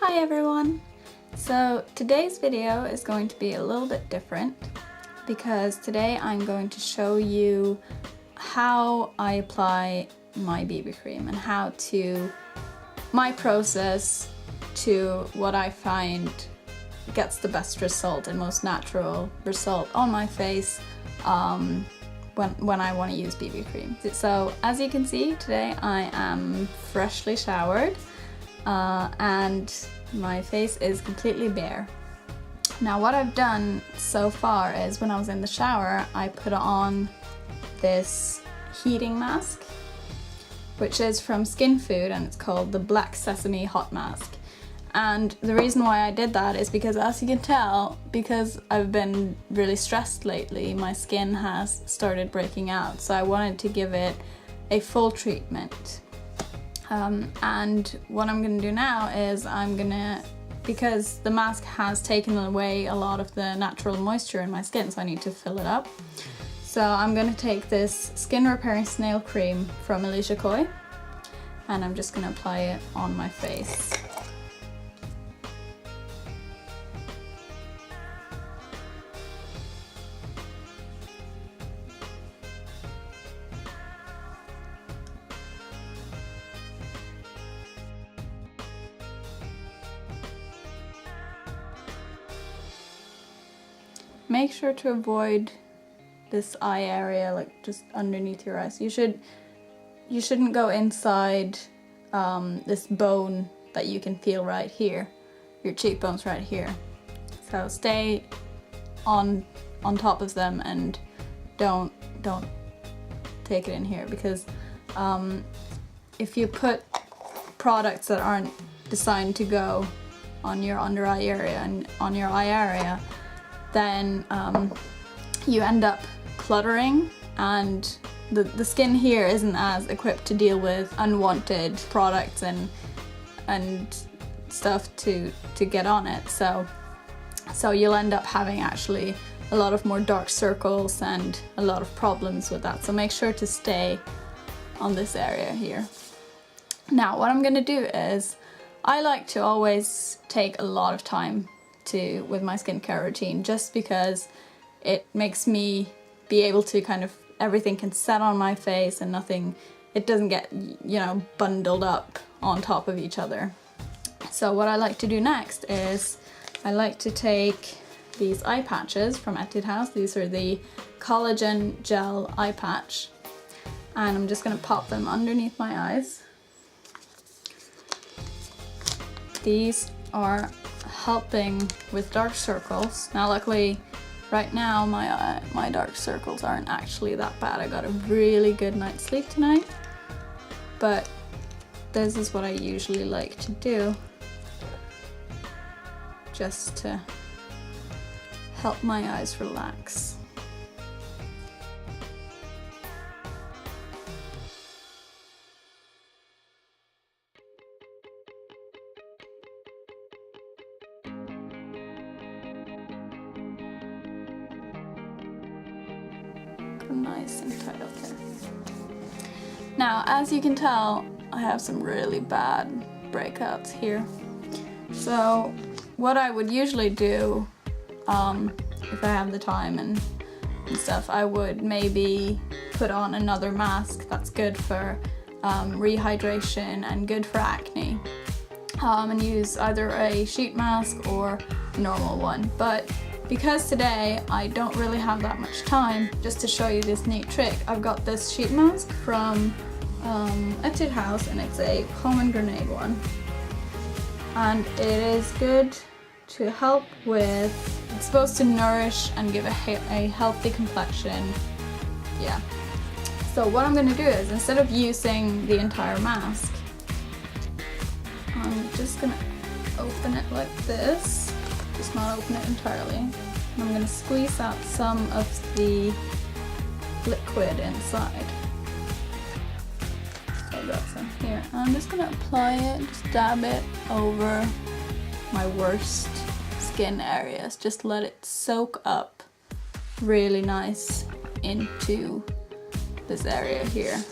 Hi everyone! So today's video is going to be a little bit different because today I'm going to show you how I apply my BB cream and my process to what I find gets the best result and most natural result on my face when I want to use BB cream. So as you can see, today I am freshly showered and my face is completely bare. Now what I've done so far is when I was in the shower I put on this heating mask, which is from Skinfood, and it's called the Black Sesame Hot Mask. And the reason why I did that is because, as you can tell, because I've been really stressed lately, my skin has started breaking out, so I wanted to give it a full treatment. And what I'm gonna do now is because the mask has taken away a lot of the natural moisture in my skin, so I need to fill it up. So I'm gonna take this Skin Repairing Snail Cream from Alicia Coy, and I'm just gonna apply it on my face. Make sure to avoid this eye area, like just underneath your eyes. You shouldn't go inside this bone that you can feel right here, your cheekbones right here. So stay on top of them and don't take it in here, because if you put products that aren't designed to go on your under eye area and on your eye area, then you end up cluttering, and the skin here isn't as equipped to deal with unwanted products and stuff to get on it. So you'll end up having actually a lot of more dark circles and a lot of problems with that. So make sure to stay on this area here. Now what I'm gonna do is, I like to always take a lot of time with my skincare routine, just because it makes me be able to everything can set on my face and it doesn't get, bundled up on top of each other. So what I like to do next is I like to take these eye patches from Etude House. These are the collagen gel eye patch, and I'm just gonna pop them underneath my eyes. These are helping with dark circles. Now luckily right now my dark circles aren't actually that bad. I got a really good night's sleep tonight, but this is what I usually like to do just to help my eyes relax. Nice and tight up there. Now, as you can tell, I have some really bad breakouts here. So what I would usually do, if I have the time and stuff, I would maybe put on another mask that's good for rehydration and good for acne, and use either a sheet mask or a normal one. But because today I don't really have that much time, just to show you this neat trick, I've got this sheet mask from Etude House, and it's a pomegranate one. And it is good to help with, it's supposed to nourish and give a healthy complexion. Yeah. So what I'm going to do is, instead of using the entire mask, I'm just going to open it like this. Just not open it entirely. And I'm going to squeeze out some of the liquid inside. So I've got some here. And I'm just going to apply it, just dab it over my worst skin areas. Just let it soak up really nice into this area here.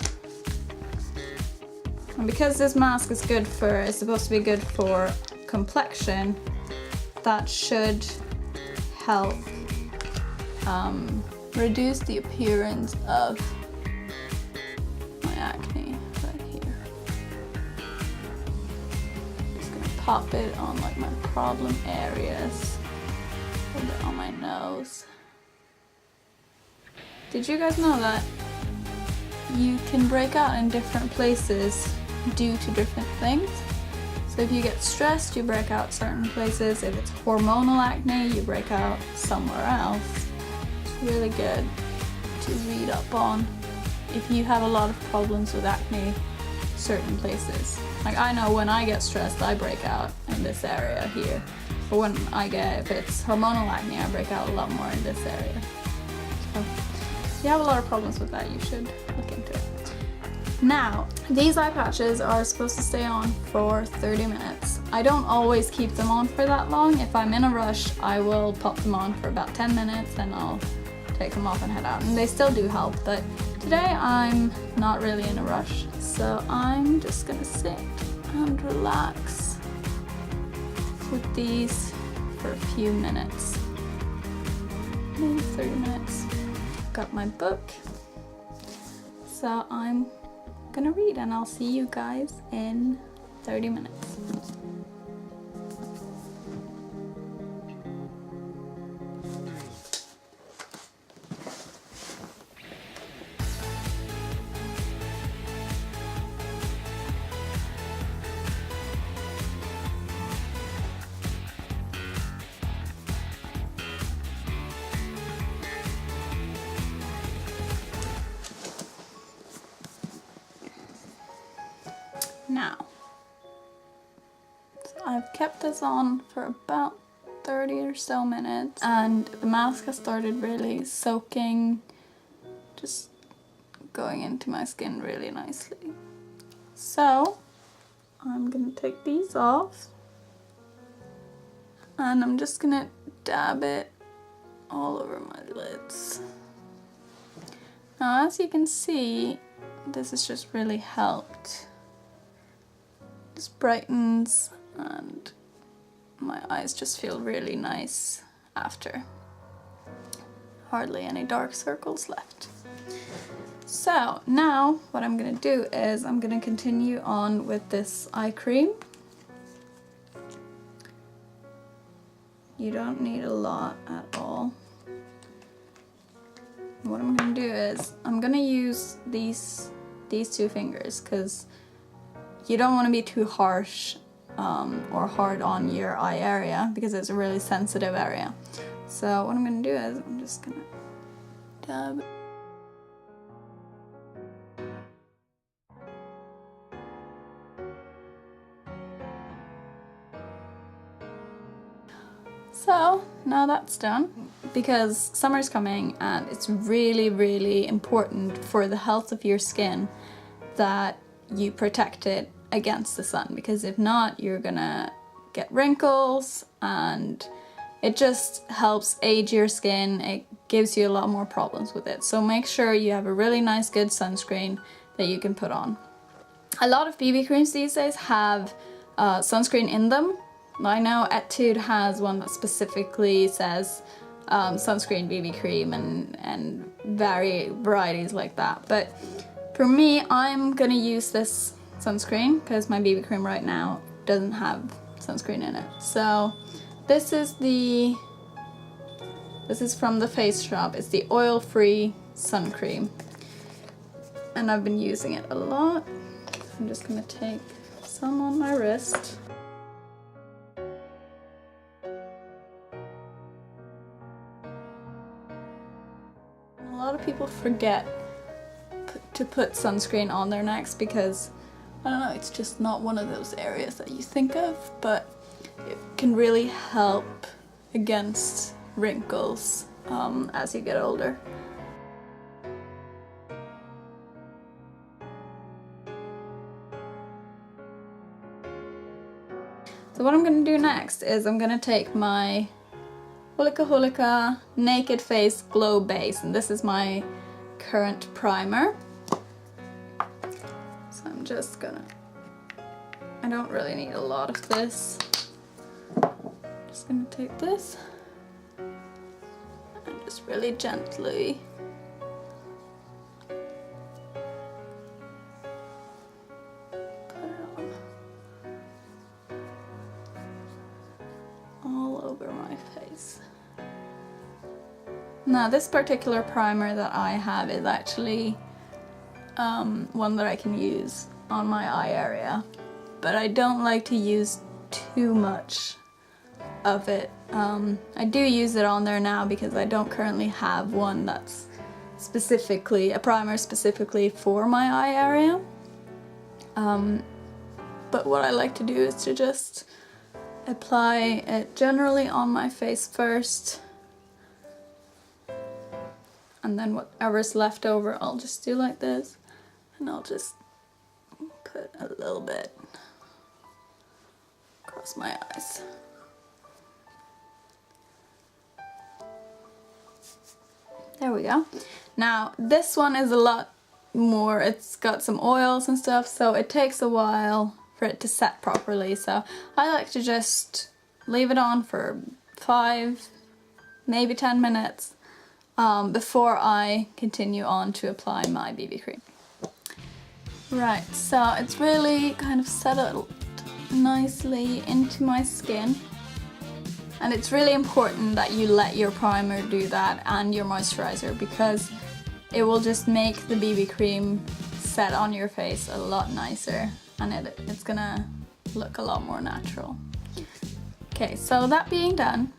And because this mask is supposed to be good for complexion, that should help reduce the appearance of my acne right here. Just gonna pop it on like my problem areas, a little bit on my nose. Did you guys know that you can break out in different places due to different things? So if you get stressed, you break out certain places. If it's hormonal acne, you break out somewhere else. It's really good to read up on if you have a lot of problems with acne, certain places. Like I know when I get stressed, I break out in this area here. But if it's hormonal acne, I break out a lot more in this area. So if you have a lot of problems with that, you should look into it. Now, these eye patches are supposed to stay on for 30 minutes. I don't always keep them on for that long. If I'm in a rush, I will pop them on for about 10 minutes and I'll take them off and head out. And they still do help, but today I'm not really in a rush. So I'm just gonna sit and relax with these for a few minutes. Maybe 30 minutes. Got my book. So I'm gonna read and I'll see you guys in 30 minutes. Now, so I've kept this on for about 30 or so minutes and the mask has started really soaking, just going into my skin really nicely. So I'm gonna take these off and I'm just gonna dab it all over my lids. Now as you can see, this has just really helped. Just brightens and my eyes just feel really nice after. Hardly any dark circles left. So now what I'm gonna do is I'm gonna continue on with this eye cream. You don't need a lot at all. What I'm gonna do is I'm gonna use these two fingers because you don't want to be too harsh or hard on your eye area because it's a really sensitive area. So what I'm going to do is I'm just going to dab. So now that's done, because summer's coming and it's really, really important for the health of your skin that you protect it against the sun, because if not, you're gonna get wrinkles and it just helps age your skin. It gives you a lot more problems with it. So make sure you have a really nice, good sunscreen that you can put on. A lot of BB creams these days have sunscreen in them. I know Etude has one that specifically says sunscreen BB cream and varieties like that. But for me, I'm gonna use this sunscreen because my BB cream right now doesn't have sunscreen in it. So this is from the Face Shop. It's the oil-free sun cream. And I've been using it a lot. I'm just gonna take some on my wrist. A lot of people forget to put sunscreen on their necks because, I don't know, it's just not one of those areas that you think of, but it can really help against wrinkles as you get older. So what I'm going to do next is I'm going to take my Holika Holika Naked Face Glow Base, and this is my current primer. So I'm just gonna, I don't really need a lot of this. Just gonna take this and just really gently put it on all over my face. Now this particular primer that I have is actually one that I can use on my eye area, but I don't like to use too much of it. I do use it on there now because I don't currently have one that's specifically, a primer specifically for my eye area. But what I like to do is to just apply it generally on my face first, and then whatever's left over I'll just do like this, and I'll just put a little bit across my eyes. There we go. Now this one is a lot more, it's got some oils and stuff, so it takes a while for it to set properly, so I like to just leave it on for 5, maybe 10 minutes before I continue on to apply my BB cream. Right, so it's really kind of settled nicely into my skin, and it's really important that you let your primer do that and your moisturizer, because it will just make the BB cream set on your face a lot nicer, and it's gonna look a lot more natural. Okay, so that being done,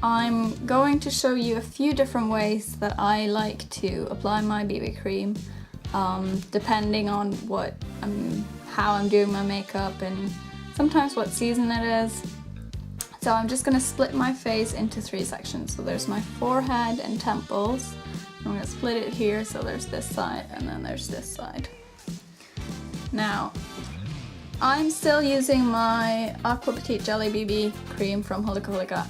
I'm going to show you a few different ways that I like to apply my BB cream, depending on how I'm doing my makeup and sometimes what season it is. So I'm just going to split my face into 3 sections. So there's my forehead and temples. I'm going to split it here, so there's this side and then there's this side. Now, I'm still using my Aqua Petite Jelly BB cream from Holika Holika.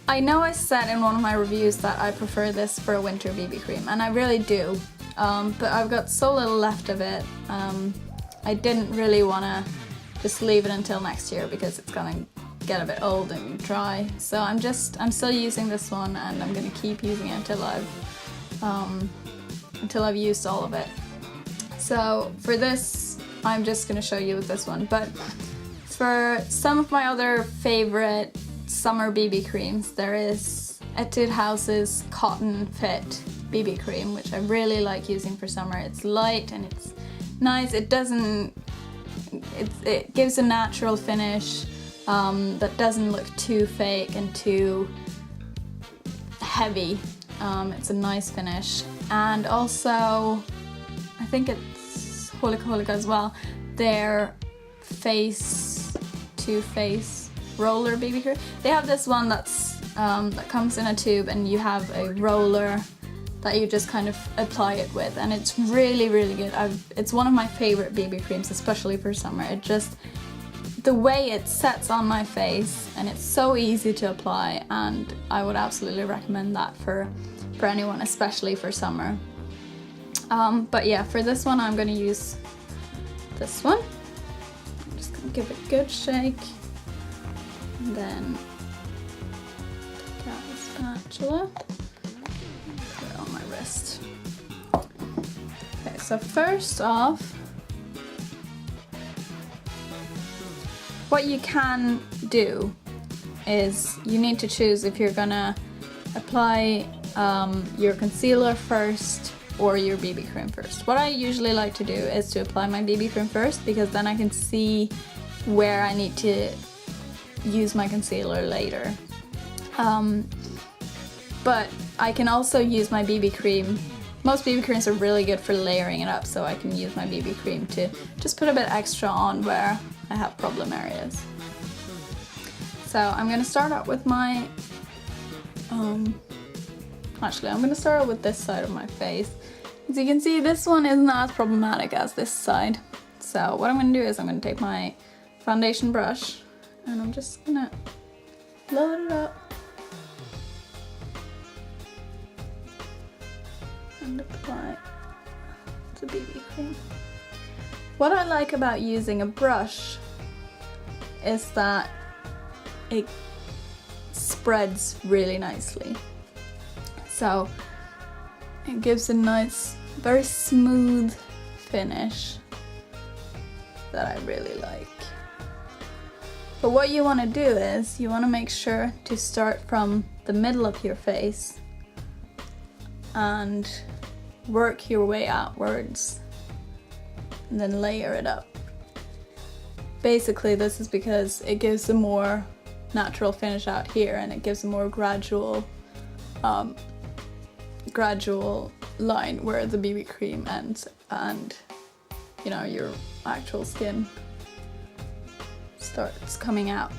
I know I said in one of my reviews that I prefer this for a winter BB cream, and I really do, but I've got so little left of it. I didn't really want to just leave it until next year because it's gonna get a bit old and dry. So I'm still using this one, and I'm gonna keep using it until I've used all of it. So for this, I'm just gonna show you with this one, but for some of my other favorite summer BB creams, there is Etude House's Cotton Fit BB cream, which I really like using for summer. It's light and it's nice. It gives a natural finish that doesn't look too fake and too heavy. It's a nice finish. And also, I think it's Holika Holika as well, their face to face roller BB cream. They have this one that's that comes in a tube, and you have a roller that you just kind of apply it with, and it's really, really good. It's one of my favorite BB creams, especially for summer. The way it sets on my face, and it's so easy to apply, and I would absolutely recommend that for anyone, especially for summer. But yeah, for this one I'm going to use this one. I'm just going to give it a good shake, and then take out the spatula, put it on my wrist. Okay, so first off, what you can do is you need to choose if you're gonna apply your concealer first or your BB cream first. What I usually like to do is to apply my BB cream first, because then I can see where I need to use my concealer later. But I can also use my BB cream. Most BB creams are really good for layering it up, so I can use my BB cream to just put a bit extra on where I have problem areas. So I'm going to start out with my, actually I'm going to start out with this side of my face. As you can see, this one isn't as problematic as this side. So what I'm going to do is I'm going to take my foundation brush, and I'm just going to load it up and apply the BB cream. What I like about using a brush is that spreads really nicely. So it gives a nice, very smooth finish that I really like. But what you want to do is you want to make sure to start from the middle of your face and work your way outwards and then layer it up. Basically, this is because it gives a more natural finish out here, and it gives a more gradual line where the BB cream ends and, you know, your actual skin starts coming out.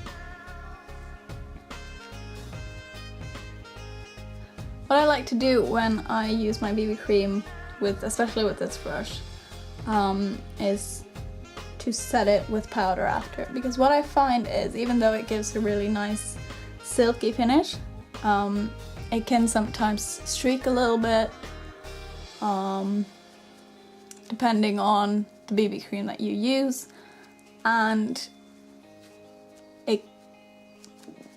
What I like to do when I use my BB cream, especially with this brush, is to set it with powder after, because what I find is, even though it gives a really nice silky finish, it can sometimes streak a little bit, depending on the BB cream that you use, and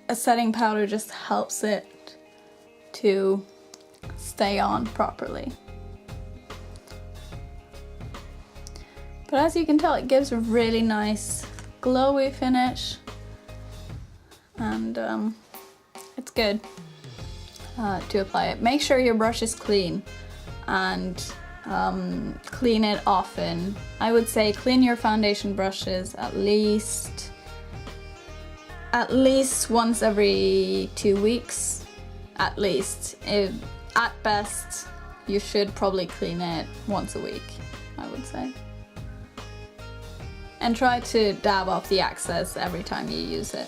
a setting powder just helps it to stay on properly. But as you can tell, it gives a really nice glowy finish, and it's good to apply it. Make sure your brush is clean and clean it often. I would say clean your foundation brushes at least once every 2 weeks, at least. At best, you should probably clean it once a week, I would say. And try to dab off the excess every time you use it.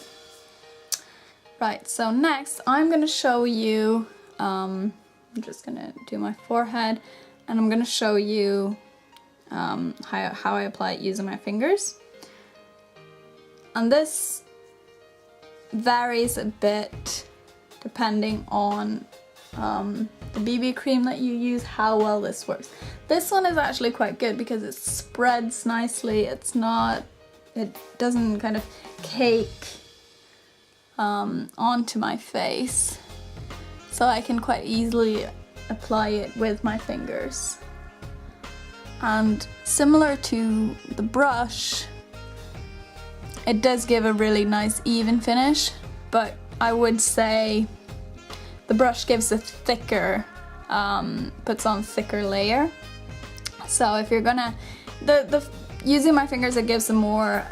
Right, so next I'm gonna show you, I'm just gonna do my forehead, and I'm gonna show you how I apply it using my fingers. And this varies a bit depending on the BB cream that you use, how well this works. This one is actually quite good because it spreads nicely. It doesn't kind of cake onto my face, so I can quite easily apply it with my fingers. And similar to the brush, it does give a really nice even finish, but I would say the brush gives a thicker, puts on a thicker layer. So if you're gonna, using my fingers, it gives a more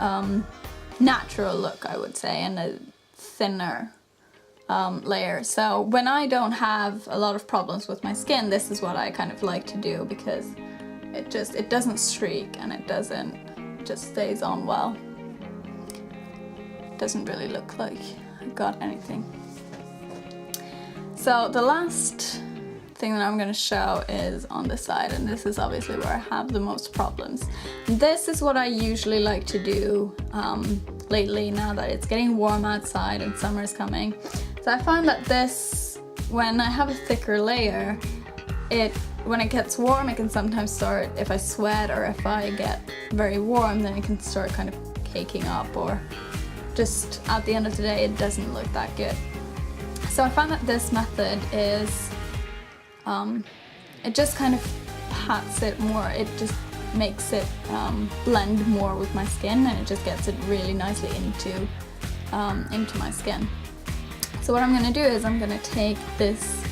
natural look, I would say, and a thinner layer. So when I don't have a lot of problems with my skin, this is what I kind of like to do, because it doesn't streak, and it just stays on well. It doesn't really look like I've got anything. So the last thing that I'm going to show is on the side, and this is obviously where I have the most problems. This is what I usually like to do lately, now that it's getting warm outside and summer is coming. So I find that this, when I have a thicker layer, when it gets warm, it can sometimes start, if I sweat or if I get very warm, then it can start kind of caking up, or just at the end of the day it doesn't look that good. So I found that this method is, it just kind of pats it more, it just makes it blend more with my skin, and it just gets it really nicely into my skin. So what I'm going to do is I'm going to take this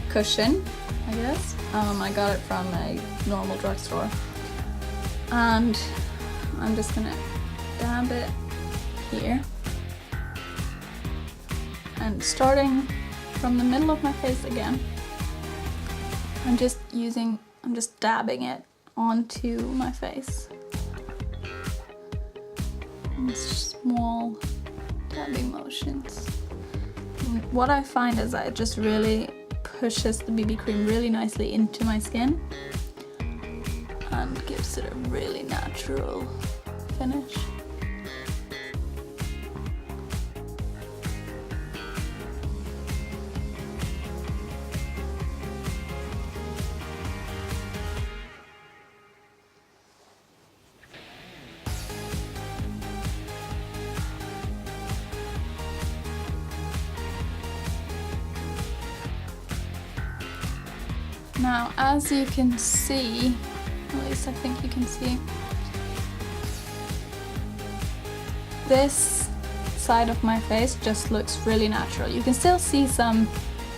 cushion, I guess, I got it from a normal drugstore, and I'm just going to dab it here. And starting from the middle of my face again, I'm just dabbing it onto my face. In small dabbing motions. And what I find is that it just really pushes the BB cream really nicely into my skin and gives it a really natural finish. Now, as you can see, at least I think you can see, this side of my face just looks really natural. You can still see some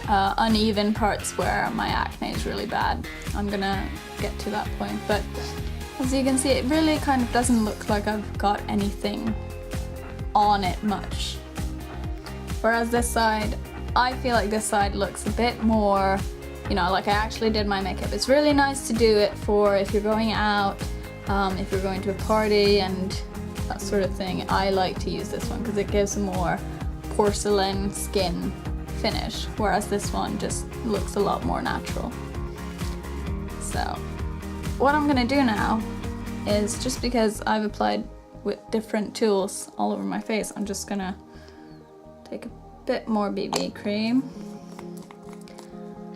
uneven parts where my acne is really bad. I'm gonna get to that point, but as you can see, it really kind of doesn't look like I've got anything on it much. Whereas this side, I feel like this side looks a bit more, you know, like I actually did my makeup. It's really nice to do it for if you're going out, if you're going to a party and that sort of thing. I like to use this one because it gives a more porcelain skin finish, whereas this one just looks a lot more natural. So what I'm gonna do now is, just because I've applied with different tools all over my face, I'm just gonna take a bit more BB cream.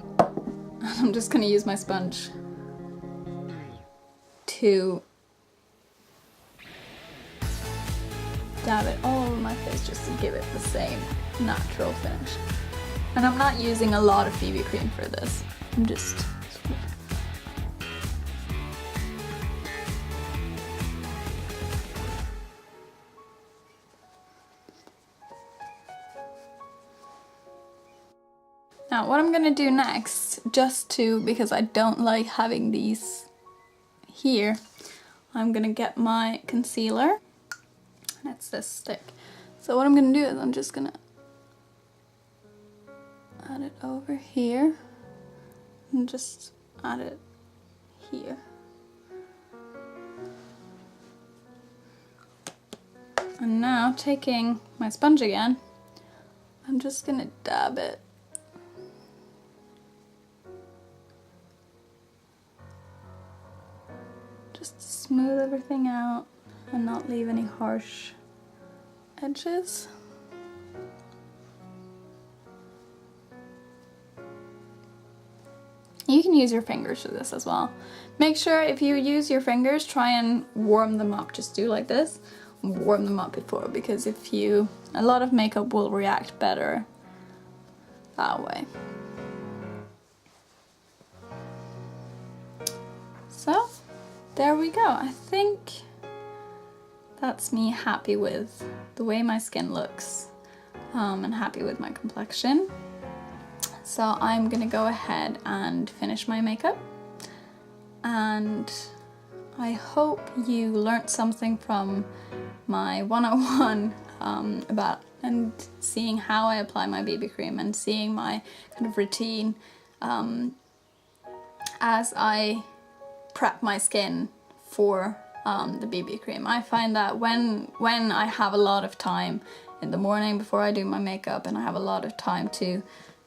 I'm just gonna use my sponge to dab it all over my face just to give it the same natural finish. And I'm not using a lot of BB cream for this. I'm just now what I'm gonna do next, because I don't like having these here, I'm gonna get my concealer. It's this stick. So what I'm gonna do is I'm just gonna add it over here and just add it here. And now, taking my sponge again, I'm just gonna dab it. Just to smooth everything out and not leave any harsh edges. You can use your fingers for this as well. Make sure if you use your fingers, try and warm them up. Just do like this, warm them up before, because a lot of makeup will react better that way. So there we go. I think that's me happy with the way my skin looks, and happy with my complexion. So I'm gonna go ahead and finish my makeup, and I hope you learned something from my 101 about and seeing how I apply my BB cream and seeing my kind of routine as I prep my skin for the BB cream. I find that when I have a lot of time in the morning before I do my makeup and I have a lot of time to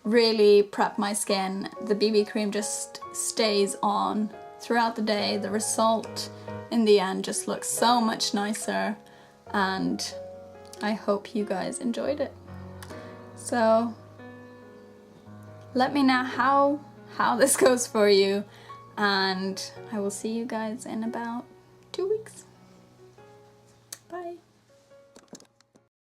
really prep my skin, the BB cream just stays on throughout the day. The result in the end just looks so much nicer, and I hope you guys enjoyed it. So let me know how this goes for you, and I will see you guys in about 2 weeks. Bye.